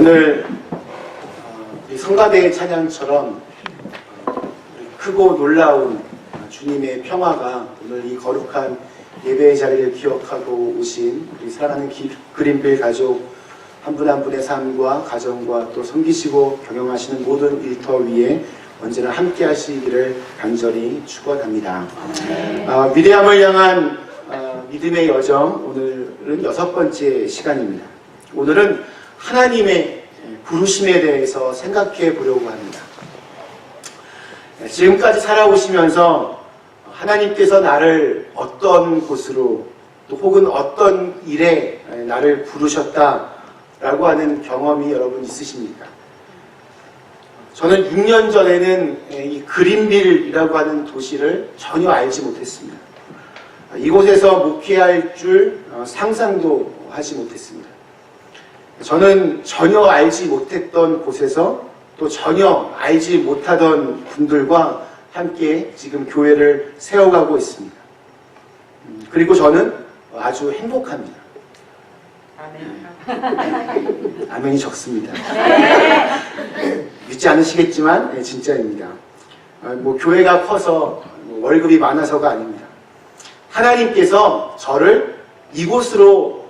오늘 우리 성가대의 찬양처럼 크고 놀라운 주님의 평화가 오늘 이 거룩한 예배의 자리를 기억하고 오신 우리 사랑하는 그린빌 가족 한 분 한 분의 삶과 가정과 또 섬기시고 경영하시는 모든 일터 위에 언제나 함께 하시기를 간절히 축원합니다. 위대함을 향한 믿음의 여정, 오늘은 6번째 시간입니다. 오늘은 하나님의 부르심에 대해서 생각해 보려고 합니다. 지금까지 살아오시면서 하나님께서 나를 어떤 곳으로 또 혹은 어떤 일에 나를 부르셨다라고 하는 경험이 여러분 있으십니까? 저는 6년 전에는 이 그린빌이라고 하는 도시를 전혀 알지 못했습니다. 이곳에서 목회할 줄 상상도 하지 못했습니다. 저는 전혀 알지 못했던 곳에서 또 전혀 알지 못하던 분들과 함께 지금 교회를 세워가고 있습니다. 그리고 저는 아주 행복합니다. 아멘. 아멘이 적습니다. 믿지 않으시겠지만 진짜입니다. 교회가 커서 월급이 많아서가 아닙니다. 하나님께서 저를 이곳으로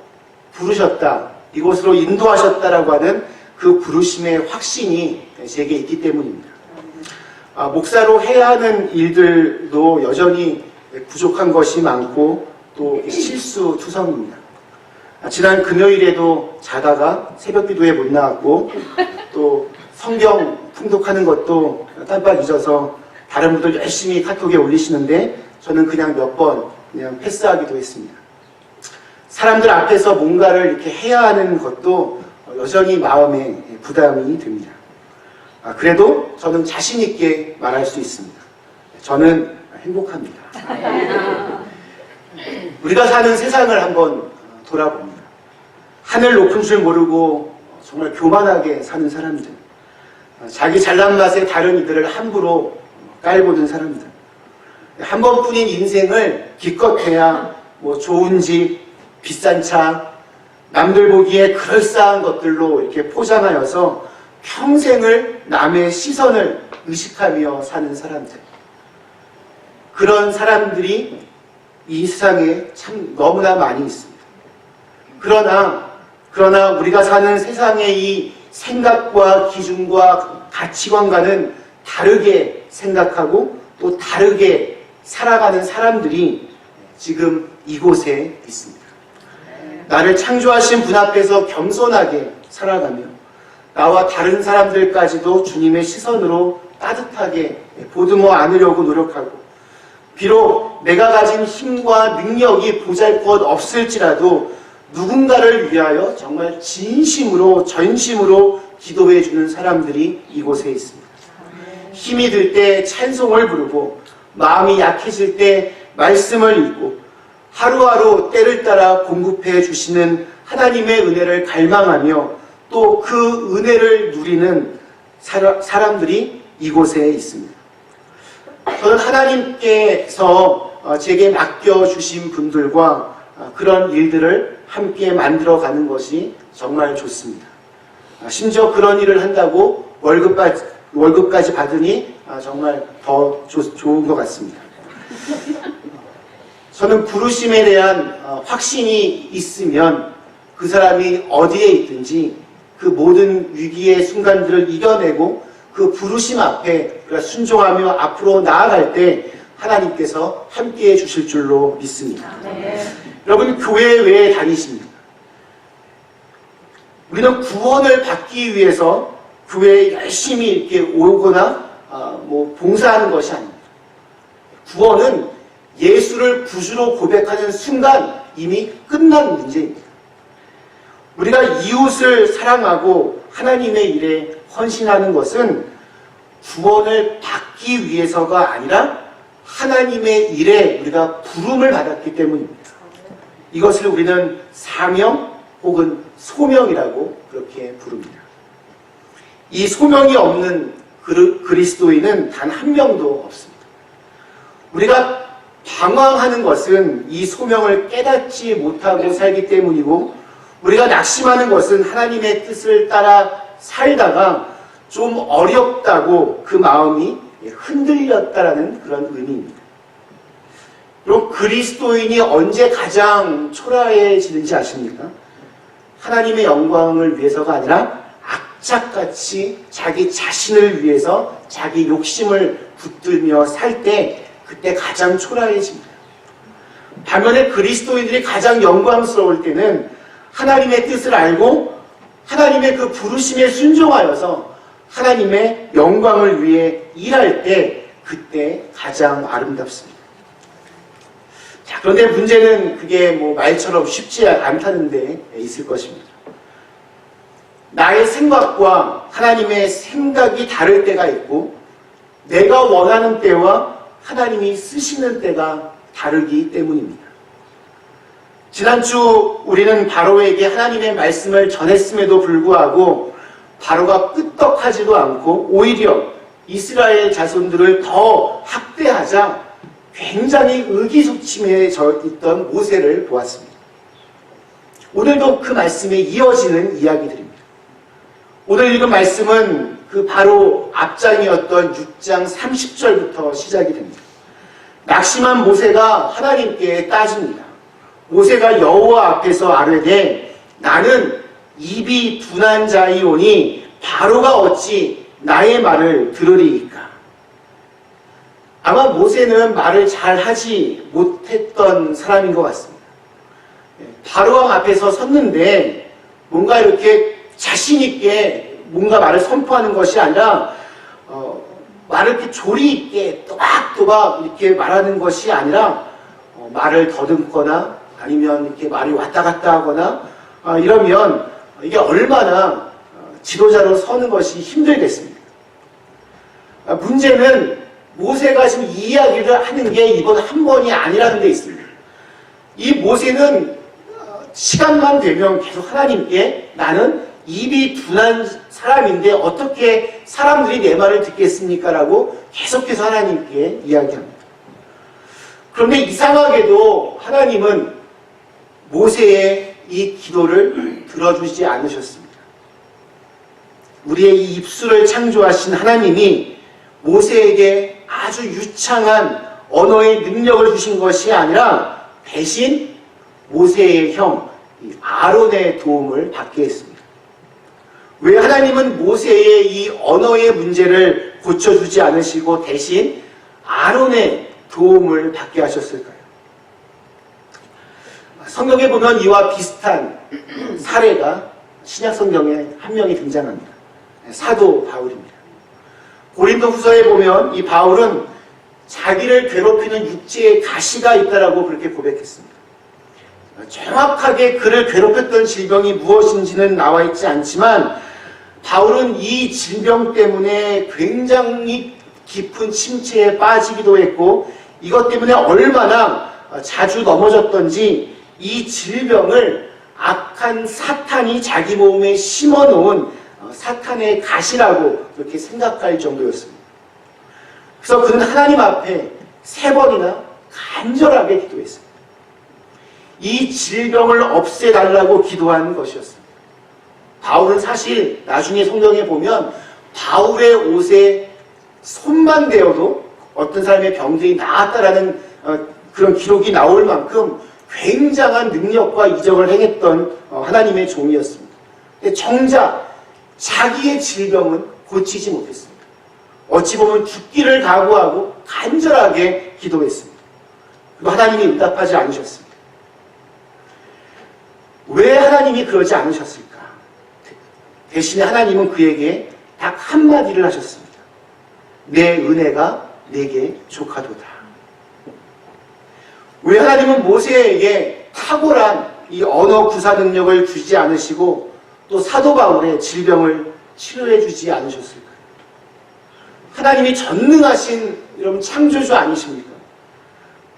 부르셨다, 이곳으로 인도하셨다라고 하는 그 부르심의 확신이 제게 있기 때문입니다. 목사로 해야 하는 일들도 여전히 부족한 것이 많고 또 실수투성입니다. 지난 금요일에도 자다가 새벽기도에 못 나왔고 또 성경 통독하는 것도 깜빡 잊어서 다른 분들 열심히 카톡에 올리시는데 저는 그냥 몇 번 그냥 패스하기도 했습니다. 사람들 앞에서 뭔가를 이렇게 해야 하는 것도 여전히 마음에 부담이 듭니다. 그래도 저는 자신 있게 말할 수 있습니다. 저는 행복합니다. 우리가 사는 세상을 한번 돌아봅니다. 하늘 높은 줄 모르고 정말 교만하게 사는 사람들, 자기 잘난 맛에 다른 이들을 함부로 깔보는 사람들, 한 번뿐인 인생을 기껏해야 좋은 집, 비싼 차, 남들 보기에 그럴싸한 것들로 이렇게 포장하여서 평생을 남의 시선을 의식하며 사는 사람들. 그런 사람들이 이 세상에 참 너무나 많이 있습니다. 그러나 우리가 사는 세상의 이 생각과 기준과 가치관과는 다르게 생각하고 또 다르게 살아가는 사람들이 지금 이곳에 있습니다. 나를 창조하신 분 앞에서 겸손하게 살아가며 나와 다른 사람들까지도 주님의 시선으로 따뜻하게 보듬어 안으려고 노력하고 비록 내가 가진 힘과 능력이 보잘것 없을지라도 누군가를 위하여 정말 진심으로 전심으로 기도해 주는 사람들이 이곳에 있습니다. 힘이 들 때 찬송을 부르고 마음이 약해질 때 말씀을 읽고 하루하루 때를 따라 공급해 주시는 하나님의 은혜를 갈망하며 또 그 은혜를 누리는 사람들이 이곳에 있습니다. 저는 하나님께서 제게 맡겨주신 분들과 그런 일들을 함께 만들어가는 것이 정말 좋습니다. 심지어 그런 일을 한다고 월급까지 받으니 정말 더 좋은 것 같습니다. 저는 부르심에 대한 확신이 있으면 그 사람이 어디에 있든지 그 모든 위기의 순간들을 이겨내고 그 부르심 앞에 순종하며 앞으로 나아갈 때 하나님께서 함께해 주실 줄로 믿습니다. 여러분 교회 왜 다니십니까? 우리는 구원을 받기 위해서 교회에 열심히 이렇게 오거나 봉사하는 것이 아닙니다. 구원은 예수를 구주로 고백하는 순간 이미 끝난 문제입니다. 우리가 이웃을 사랑하고 하나님의 일에 헌신하는 것은 구원을 받기 위해서가 아니라 하나님의 일에 우리가 부름을 받았기 때문입니다. 이것을 우리는 사명 혹은 소명이라고 그렇게 부릅니다. 이 소명이 없는 그리스도인은 단 한 명도 없습니다. 우리가 방황하는 것은 이 소명을 깨닫지 못하고 살기 때문이고 우리가 낙심하는 것은 하나님의 뜻을 따라 살다가 좀 어렵다고 그 마음이 흔들렸다라는 그런 의미입니다. 그럼 그리스도인이 언제 가장 초라해지는지 아십니까? 하나님의 영광을 위해서가 아니라 악착같이 자기 자신을 위해서 자기 욕심을 붙들며 살 때 그때 가장 초라해집니다. 반면에 그리스도인들이 가장 영광스러울 때는 하나님의 뜻을 알고 하나님의 그 부르심에 순종하여서 하나님의 영광을 위해 일할 때 그때 가장 아름답습니다. 자, 그런데 문제는 그게 뭐 말처럼 쉽지 않다는 데 있을 것입니다. 나의 생각과 하나님의 생각이 다를 때가 있고 내가 원하는 때와 하나님이 쓰시는 때가 다르기 때문입니다. 지난주 우리는 바로에게 하나님의 말씀을 전했음에도 불구하고 바로가 끄떡하지도 않고 오히려 이스라엘 자손들을 더 학대하자 굉장히 의기소침해져 있던 모세를 보았습니다. 오늘도 그 말씀에 이어지는 이야기들입니다. 오늘 읽은 말씀은 그 바로 앞장이었던 6장 30절부터 시작이 됩니다. 낙심한 모세가 하나님께 따집니다. 모세가 여호와 앞에서 아뢰되 나는 입이 둔한 자이오니 바로가 어찌 나의 말을 들으리이까. 아마 모세는 말을 잘 하지 못했던 사람인 것 같습니다. 바로왕 앞에서 섰는데 뭔가 이렇게 자신 있게 뭔가 말을 선포하는 것이 아니라 말을 이렇게 조리 있게 또박또박 이렇게 말하는 것이 아니라 말을 더듬거나 아니면 이렇게 말이 왔다 갔다 하거나 이러면 이게 얼마나 지도자로 서는 것이 힘들겠습니까? 문제는 모세가 지금 이 이야기를 하는 게 이번 한 번이 아니라는 데 있습니다. 이 모세는 시간만 되면 계속 하나님께 나는 입이 둔한 사람인데 어떻게 사람들이 내 말을 듣겠습니까? 라고 계속해서 하나님께 이야기합니다. 그런데 이상하게도 하나님은 모세의 이 기도를 들어주지 않으셨습니다. 우리의 이 입술을 창조하신 하나님이 모세에게 아주 유창한 언어의 능력을 주신 것이 아니라 대신 모세의 형 아론의 도움을 받게 했습니다. 왜 하나님은 모세의 이 언어의 문제를 고쳐주지 않으시고 대신 아론의 도움을 받게 하셨을까요? 성경에 보면 이와 비슷한 사례가 신약 성경에 한 명이 등장합니다. 사도 바울입니다. 고린도 후서에 보면 이 바울은 자기를 괴롭히는 육체의 가시가 있다라고 그렇게 고백했습니다. 정확하게 그를 괴롭혔던 질병이 무엇인지는 나와 있지 않지만 바울은 이 질병 때문에 굉장히 깊은 침체에 빠지기도 했고 이것 때문에 얼마나 자주 넘어졌던지 이 질병을 악한 사탄이 자기 몸에 심어놓은 사탄의 가시라고 그렇게 생각할 정도였습니다. 그래서 그는 하나님 앞에 3번이나 간절하게 기도했습니다. 이 질병을 없애달라고 기도한 것이었습니다. 바울은 사실 나중에 성경에 보면 바울의 옷에 손만 대어도 어떤 사람의 병들이 나았다라는 그런 기록이 나올 만큼 굉장한 능력과 이적을 행했던 하나님의 종이었습니다. 근데 정작 자기의 질병은 고치지 못했습니다. 어찌 보면 죽기를 각오하고 간절하게 기도했습니다. 그리고 하나님이 응답하지 않으셨습니다. 왜 하나님이 그러지 않으셨을까? 대신에 하나님은 그에게 딱 한마디를 하셨습니다. 내 은혜가 내게 족하도다. 왜 하나님은 모세에게 탁월한 이 언어 구사 능력을 주지 않으시고 또 사도 바울의 질병을 치료해 주지 않으셨을까요? 하나님이 전능하신 여러분 창조주 아니십니까?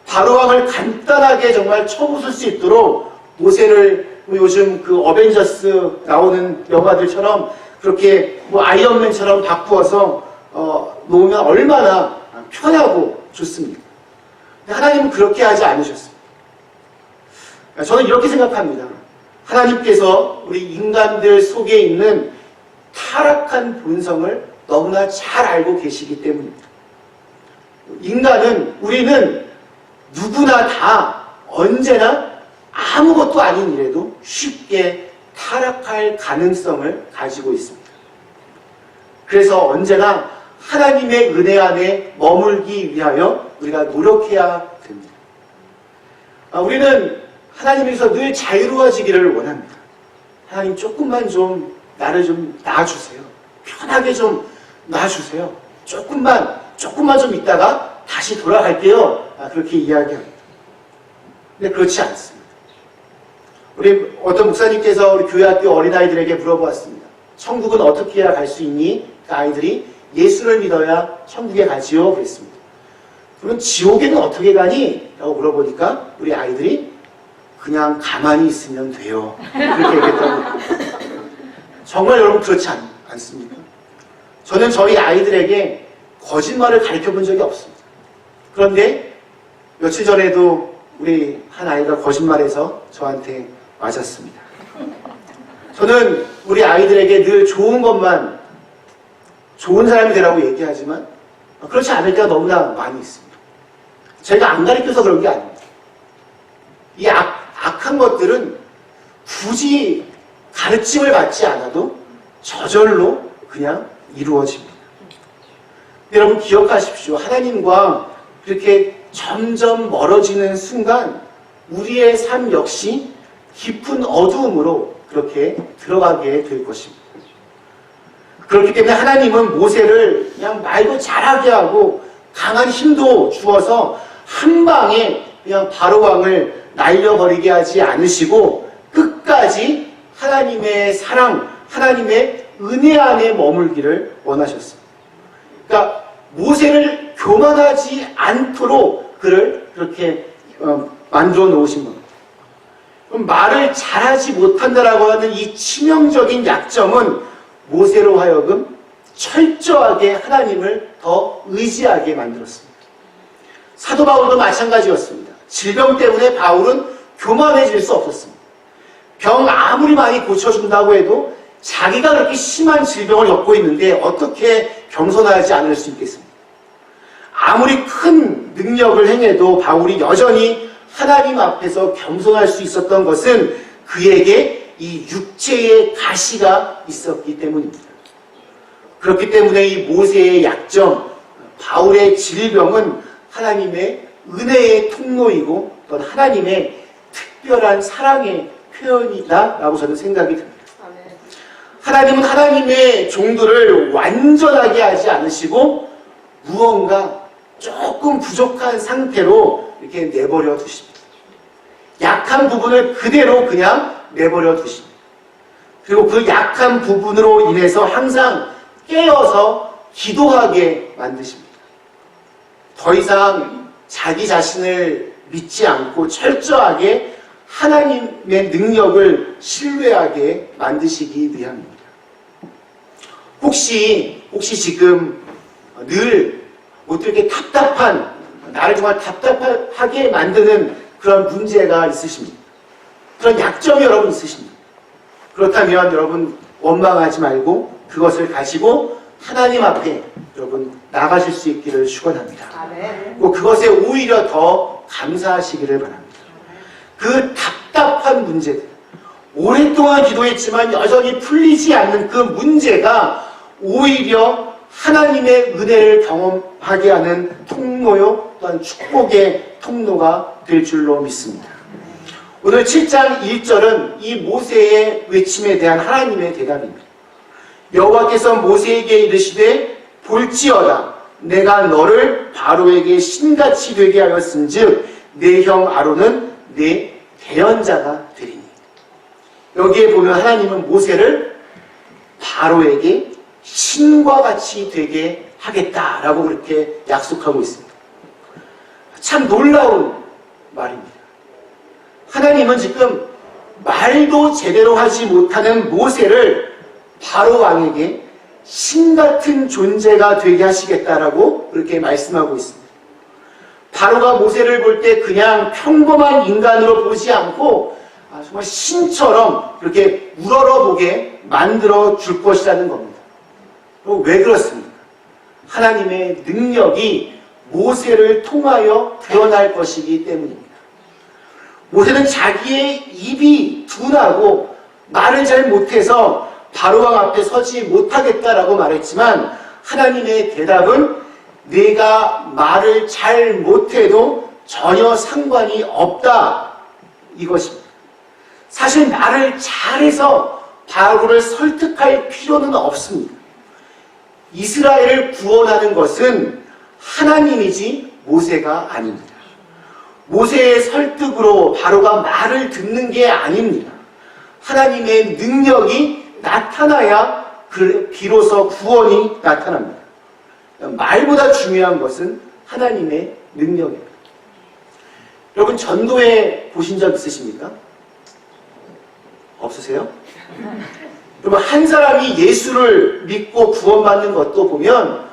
바로왕을 간단하게 정말 쳐부술 수 있도록 모세를 요즘 그 어벤져스 나오는 영화들처럼 그렇게 아이언맨처럼 바꾸어서 놓으면 얼마나 편하고 좋습니까? 하나님은 그렇게 하지 않으셨습니다. 저는 이렇게 생각합니다. 하나님께서 우리 인간들 속에 있는 타락한 본성을 너무나 잘 알고 계시기 때문입니다. 우리는 누구나 다 언제나 아무것도 아닌 일에도 쉽게 타락할 가능성을 가지고 있습니다. 그래서 언제나 하나님의 은혜 안에 머물기 위하여 우리가 노력해야 됩니다. 우리는 하나님에서 늘 자유로워지기를 원합니다. 하나님 조금만 좀 나를 좀 놔주세요. 편하게 좀 놔주세요. 조금만 좀 있다가 다시 돌아갈게요. 그렇게 이야기합니다. 근데 그렇지 않습니다. 우리 어떤 목사님께서 우리 교회학교 어린아이들에게 물어보았습니다. 천국은 어떻게 해야 갈 수 있니? 그 아이들이 예수를 믿어야 천국에 가지요. 그랬습니다. 그러면 지옥에는 어떻게 가니? 라고 물어보니까 우리 아이들이 그냥 가만히 있으면 돼요. 그렇게 얘기했다고. 정말 여러분 그렇지 않습니까? 저는 저희 아이들에게 거짓말을 가르쳐 본 적이 없습니다. 그런데 며칠 전에도 우리 한 아이가 거짓말해서 저한테 맞았습니다. 저는 우리 아이들에게 늘 좋은 것만, 좋은 사람이 되라고 얘기하지만 그렇지 않을 때가 너무나 많이 있습니다. 제가 안 가르쳐서 그런 게 아닙니다. 이 악한 것들은 굳이 가르침을 받지 않아도 저절로 그냥 이루어집니다. 여러분 기억하십시오. 하나님과 그렇게 점점 멀어지는 순간 우리의 삶 역시 깊은 어두움으로 그렇게 들어가게 될 것입니다. 그렇기 때문에 하나님은 모세를 그냥 말도 잘하게 하고 강한 힘도 주어서 한 방에 그냥 바로 왕을 날려버리게 하지 않으시고 끝까지 하나님의 사랑, 하나님의 은혜 안에 머물기를 원하셨습니다. 그러니까 모세를 교만하지 않도록 그를 그렇게 만들어 놓으신 겁니다. 그럼 말을 잘하지 못한다라고 하는 이 치명적인 약점은 모세로 하여금 철저하게 하나님을 더 의지하게 만들었습니다. 사도 바울도 마찬가지였습니다. 질병 때문에 바울은 교만해질 수 없었습니다. 병 아무리 많이 고쳐준다고 해도 자기가 그렇게 심한 질병을 겪고 있는데 어떻게 겸손하지 않을 수 있겠습니까? 아무리 큰 능력을 행해도 바울이 여전히 하나님 앞에서 겸손할 수 있었던 것은 그에게 이 육체의 가시가 있었기 때문입니다. 그렇기 때문에 이 모세의 약점, 바울의 질병은 하나님의 은혜의 통로이고 또 하나님의 특별한 사랑의 표현이다라고 저는 생각이 듭니다. 하나님은 하나님의 종들을 완전하게 하지 않으시고 무언가 조금 부족한 상태로 이렇게 내버려 두십니다. 약한 부분을 그대로 그냥 내버려 두십니다. 그리고 그 약한 부분으로 인해서 항상 깨어서 기도하게 만드십니다. 더 이상 자기 자신을 믿지 않고 철저하게 하나님의 능력을 신뢰하게 만드시기 위함입니다. 혹시 지금 늘 어떻게 답답한, 나를 정말 답답하게 만드는 그런 문제가 있으십니까? 그런 약점이 여러분 있으십니까? 그렇다면 여러분 원망하지 말고 그것을 가지고 하나님 앞에 여러분 나가실 수 있기를 축원합니다. 꼭 그것에 오히려 더 감사하시기를 바랍니다. 그 답답한 문제들, 오랫동안 기도했지만 여전히 풀리지 않는 그 문제가 오히려 하나님의 은혜를 경험하게 하는 통로요, 또한 축복의 통로가 될 줄로 믿습니다. 오늘 7장 1절은 이 모세의 외침에 대한 하나님의 대답입니다. 여호와께서 모세에게 이르시되 볼지어다 내가 너를 바로에게 신같이 되게 하였은즉 내 형 아론은 내 대언자가 되리니. 여기에 보면 하나님은 모세를 바로에게 신과 같이 되게 하겠다라고 그렇게 약속하고 있습니다. 참 놀라운 말입니다. 하나님은 지금 말도 제대로 하지 못하는 모세를 바로 왕에게 신같은 존재가 되게 하시겠다라고 그렇게 말씀하고 있습니다. 바로가 모세를 볼 때 그냥 평범한 인간으로 보지 않고 정말 신처럼 그렇게 우러러보게 만들어 줄 것이라는 겁니다. 왜 그렇습니까? 하나님의 능력이 모세를 통하여 드러날 것이기 때문입니다. 모세는 자기의 입이 둔하고 말을 잘 못해서 바로왕 앞에 서지 못하겠다라고 말했지만 하나님의 대답은 내가 말을 잘 못해도 전혀 상관이 없다 이것입니다. 사실 말을 잘해서 바로를 설득할 필요는 없습니다. 이스라엘을 구원하는 것은 하나님이지 모세가 아닙니다. 모세의 설득으로 바로가 말을 듣는 게 아닙니다. 하나님의 능력이 나타나야 비로소 구원이 나타납니다. 말보다 중요한 것은 하나님의 능력입니다. 여러분 전도회 보신 적 있으십니까? 없으세요? 여러분 한 사람이 예수를 믿고 구원받는 것도 보면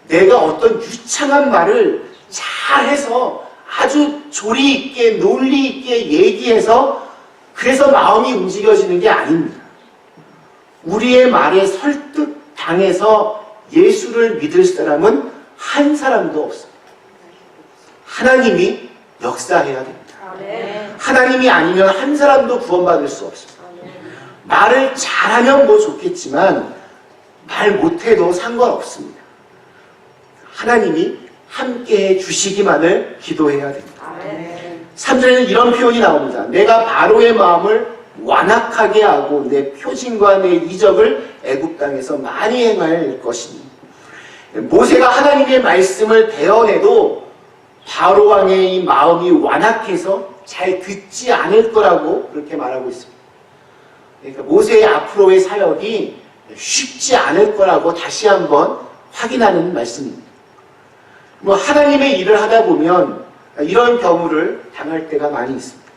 내가 어떤 유창한 말을 잘해서 아주 조리 있게 논리 있게 얘기해서 그래서 마음이 움직여지는 게 아닙니다. 우리의 말에 설득당해서 예수를 믿을 사람은 한 사람도 없습니다. 하나님이 역사해야 됩니다. 하나님이 아니면 한 사람도 구원받을 수 없습니다. 말을 잘하면 뭐 좋겠지만 말 못해도 상관없습니다. 하나님이 함께해 주시기만을 기도해야 됩니다. 3절에는 이런 표현이 나옵니다. 내가 바로의 마음을 완악하게 하고 내 표징과 내 이적을 애굽 땅에서 많이 행할 것이니. 모세가 하나님의 말씀을 대언해도 바로 왕의 이 마음이 완악해서 잘 듣지 않을 거라고 그렇게 말하고 있습니다. 그러니까 모세의 앞으로의 사역이 쉽지 않을 거라고 다시 한번 확인하는 말씀입니다. 하나님의 일을 하다 보면 이런 경우를 당할 때가 많이 있습니다.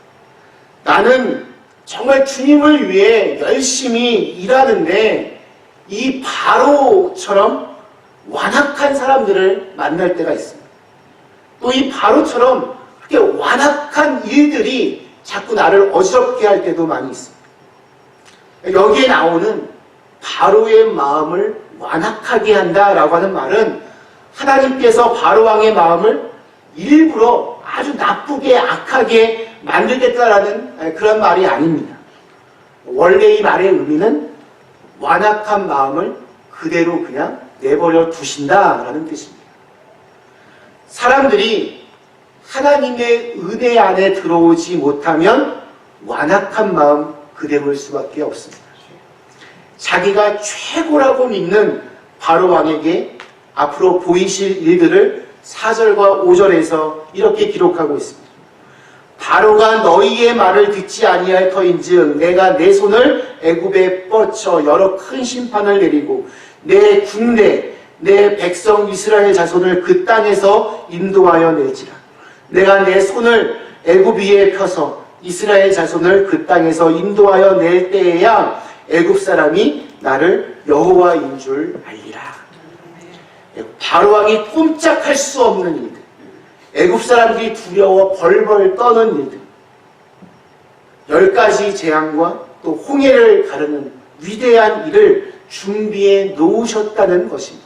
나는 정말 주님을 위해 열심히 일하는데 이 바로처럼 완악한 사람들을 만날 때가 있습니다. 또 이 바로처럼 그렇게 완악한 일들이 자꾸 나를 어지럽게 할 때도 많이 있습니다. 여기에 나오는 바로의 마음을 완악하게 한다라고 하는 말은 하나님께서 바로왕의 마음을 일부러 아주 나쁘게 악하게 만들겠다라는 그런 말이 아닙니다. 원래 이 말의 의미는 완악한 마음을 그대로 그냥 내버려 두신다라는 뜻입니다. 사람들이 하나님의 은혜 안에 들어오지 못하면 완악한 마음 그대로일 수밖에 없습니다. 자기가 최고라고 믿는 바로왕에게 앞으로 보이실 일들을 4절과 5절에서 이렇게 기록하고 있습니다. 바로가 너희의 말을 듣지 아니할 터인즉 내가 내 손을 애굽에 뻗쳐 여러 큰 심판을 내리고 내 군대 내 백성 이스라엘 자손을 그 땅에서 인도하여 낼지라. 내가 내 손을 애굽 위에 펴서 이스라엘 자손을 그 땅에서 인도하여 낼 때에야 애굽 사람이 나를 여호와인 줄 알리라. 바로왕이 꼼짝할 수 없는 일들, 애굽 사람들이 두려워 벌벌 떠는 일들, 10가지 재앙과 또 홍해를 가르는 위대한 일을 준비해 놓으셨다는 것입니다.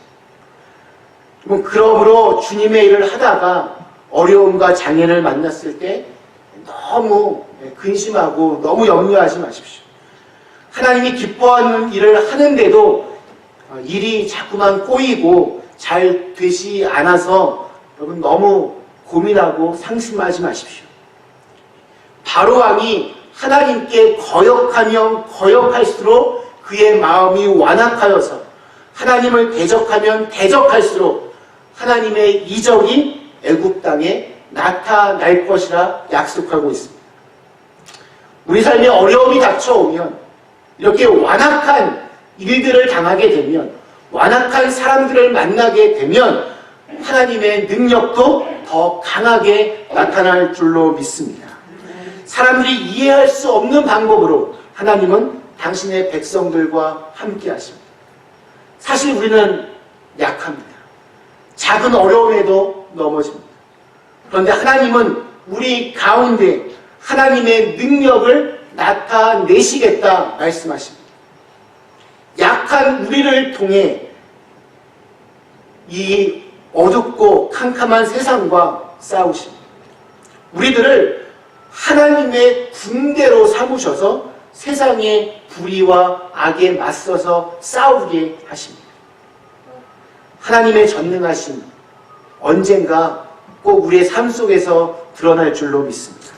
그러므로 주님의 일을 하다가 어려움과 장애를 만났을 때 너무 근심하고 너무 염려하지 마십시오. 하나님이 기뻐하는 일을 하는데도 일이 자꾸만 꼬이고 잘 되지 않아서 여러분 너무 고민하고 상심하지 마십시오. 바로왕이 하나님께 거역하면 거역할수록 그의 마음이 완악하여서 하나님을 대적하면 대적할수록 하나님의 이적이 애굽 땅에 나타날 것이라 약속하고 있습니다. 우리 삶에 어려움이 닥쳐오면 이렇게 완악한 일들을 당하게 되면 완악한 사람들을 만나게 되면 하나님의 능력도 더 강하게 나타날 줄로 믿습니다. 사람들이 이해할 수 없는 방법으로 하나님은 당신의 백성들과 함께 하십니다. 사실 우리는 약합니다. 작은 어려움에도 넘어집니다. 그런데 하나님은 우리 가운데 하나님의 능력을 나타내시겠다 말씀하십니다. 약한 우리를 통해 이 어둡고 캄캄한 세상과 싸우십니다. 우리들을 하나님의 군대로 삼으셔서 세상의 불의와 악에 맞서서 싸우게 하십니다. 하나님의 전능하심 언젠가 꼭 우리의 삶 속에서 드러날 줄로 믿습니다.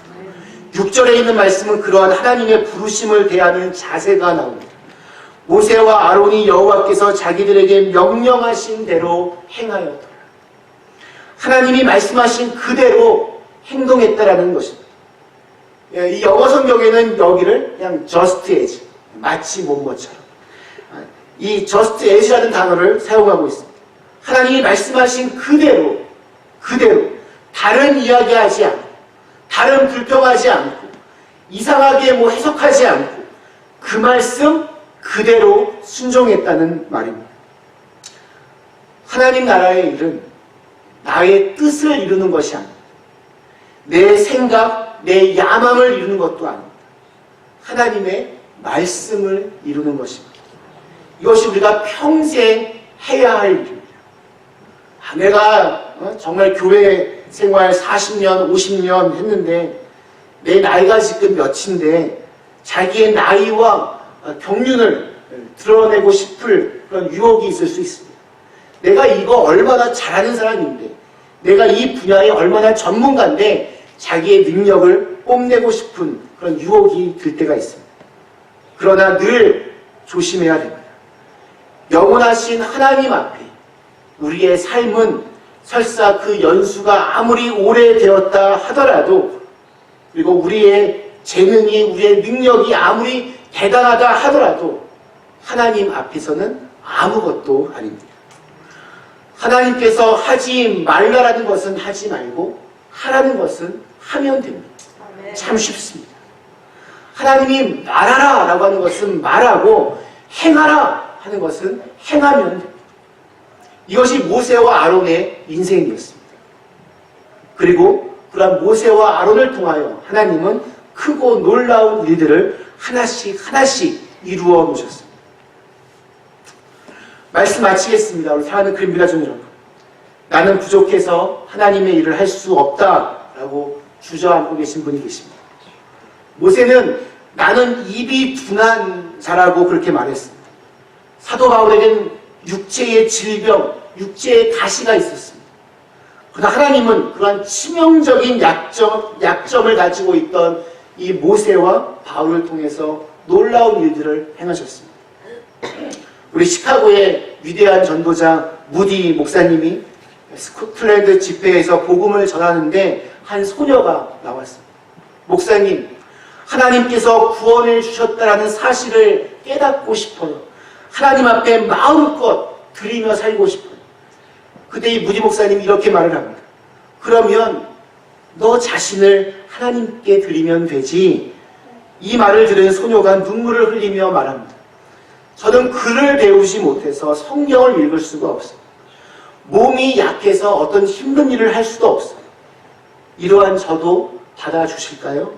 6절에 있는 말씀은 그러한 하나님의 부르심을 대하는 자세가 나옵니다. 모세와 아론이 여호와께서 자기들에게 명령하신 대로 행하였더라. 하나님이 말씀하신 그대로 행동했다라는 것입니다. 이 영어 성경에는 여기를 그냥 just as, 마치 뭐뭐처럼, 이 just as라는 단어를 사용하고 있습니다. 하나님이 말씀하신 그대로 다른 이야기하지 않고, 다른 불평하지 않고, 이상하게 뭐 해석하지 않고 그 말씀 그대로 순종했다는 말입니다. 하나님 나라의 일은 나의 뜻을 이루는 것이 아닙니다. 내 생각, 내 야망을 이루는 것도 아닙니다. 하나님의 말씀을 이루는 것입니다. 이것이 우리가 평생 해야 할 일입니다. 내가 정말 교회 생활 40년, 50년 했는데 내 나이가 지금 몇인데 자기의 나이와 경륜을 드러내고 싶을 그런 유혹이 있을 수 있습니다. 내가 이거 얼마나 잘하는 사람인데, 내가 이 분야에 얼마나 전문가인데 자기의 능력을 뽐내고 싶은 그런 유혹이 들 때가 있습니다. 그러나 늘 조심해야 됩니다. 영원하신 하나님 앞에 우리의 삶은 설사 그 연수가 아무리 오래되었다 하더라도, 그리고 우리의 재능이, 우리의 능력이 아무리 대단하다 하더라도 하나님 앞에서는 아무것도 아닙니다. 하나님께서 하지 말라라는 것은 하지 말고 하라는 것은 하면 됩니다. 참 쉽습니다. 하나님이 말하라 라고 하는 것은 말하고 행하라 하는 것은 행하면 됩니다. 이것이 모세와 아론의 인생이었습니다. 그리고 그러한 모세와 아론을 통하여 하나님은 크고 놀라운 일들을 하나씩 이루어 놓으셨습니다. 말씀 마치겠습니다. 우리 사랑하는 그린빌라족 여러분, 나는 부족해서 하나님의 일을 할 수 없다라고 주저앉고 계신 분이 계십니다. 모세는 나는 입이 둔한 자라고 그렇게 말했습니다. 사도 바울에겐 육체의 질병, 육체의 가시가 있었습니다. 그러나 하나님은 그러한 치명적인 약점을 가지고 있던 이 모세와 바울을 통해서 놀라운 일들을 행하셨습니다. 우리 시카고의 위대한 전도자 무디 목사님이 스코틀랜드 집회에서 복음을 전하는데 한 소녀가 나왔습니다. 목사님, 하나님께서 구원을 주셨다는 사실을 깨닫고 싶어요. 하나님 앞에 마음껏 드리며 살고 싶어요. 그때 이 무디 목사님이 이렇게 말을 합니다. 그러면 너 자신을 하나님께 드리면 되지. 이 말을 들은 소녀가 눈물을 흘리며 말합니다. 저는 글을 배우지 못해서 성경을 읽을 수가 없어요. 몸이 약해서 어떤 힘든 일을 할 수도 없어요. 이러한 저도 받아주실까요?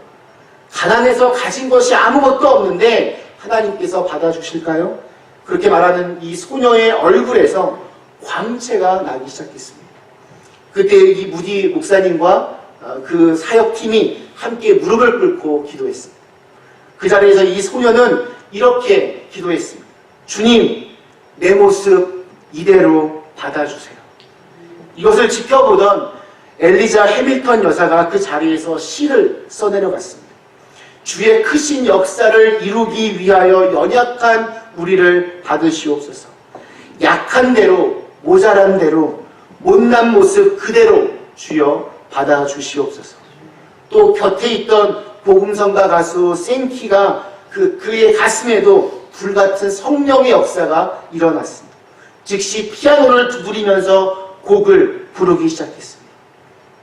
가난해서 가진 것이 아무것도 없는데 하나님께서 받아주실까요? 그렇게 말하는 이 소녀의 얼굴에서 광채가 나기 시작했습니다. 그때 이 무디 목사님과 그 사역팀이 함께 무릎을 꿇고 기도했습니다. 그 자리에서 이 소녀는 이렇게 기도했습니다. 주님, 내 모습 이대로 받아주세요. 이것을 지켜보던 엘리자 해밀턴 여사가 그 자리에서 시를 써내려갔습니다. 주의 크신 역사를 이루기 위하여 연약한 우리를 받으시옵소서. 약한 대로, 모자란 대로, 못난 모습 그대로 주여 받아주시옵소서. 또 곁에 있던 복음성가 가수 생키가 그의 가슴에도 불같은 성령의 역사가 일어났습니다. 즉시 피아노를 두드리면서 곡을 부르기 시작했습니다.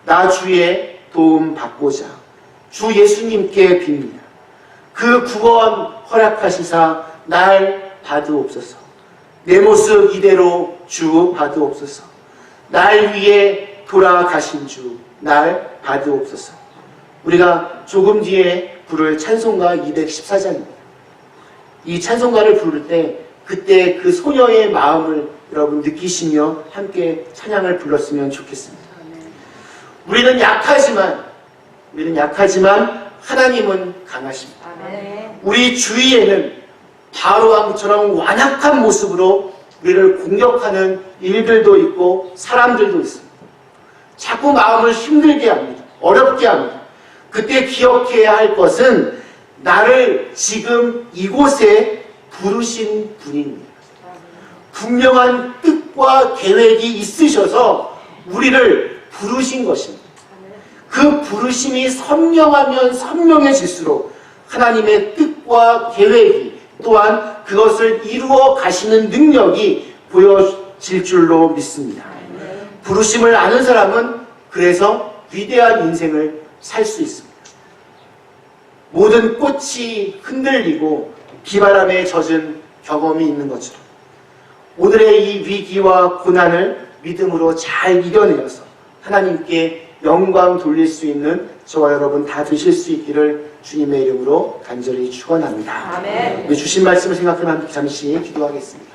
나 주의 도움 받고자 주 예수님께 빕니다. 그 구원 허락하시사 날 받으옵소서. 내 모습 이대로 주 받으옵소서. 날 위해 돌아가신 주 날 받으옵소서. 우리가 조금 뒤에 부를 찬송가 214장입니다. 이 찬송가를 부를 때 그때 그 소녀의 마음을 여러분 느끼시며 함께 찬양을 불렀으면 좋겠습니다. 우리는 약하지만 하나님은 강하십니다. 우리 주위에는 바로왕처럼 완악한 모습으로 우리를 공격하는 일들도 있고 사람들도 있습니다. 자꾸 마음을 힘들게 합니다. 어렵게 합니다. 그때 기억해야 할 것은 나를 지금 이곳에 부르신 분입니다. 분명한 뜻과 계획이 있으셔서 우리를 부르신 것입니다. 그 부르심이 선명하면 선명해질수록 하나님의 뜻과 계획이 또한 그것을 이루어 가시는 능력이 보여질 줄로 믿습니다. 부르심을 아는 사람은 그래서 위대한 인생을 살 수 있습니다. 모든 꽃이 흔들리고 비바람에 젖은 경험이 있는 것처럼 오늘의 이 위기와 고난을 믿음으로 잘 이겨내어서 하나님께 영광 돌릴 수 있는 저와 여러분 다 되실 수 있기를 주님의 이름으로 간절히 축원합니다. 아멘. 우리 주신 말씀을 생각하며 잠시 기도하겠습니다.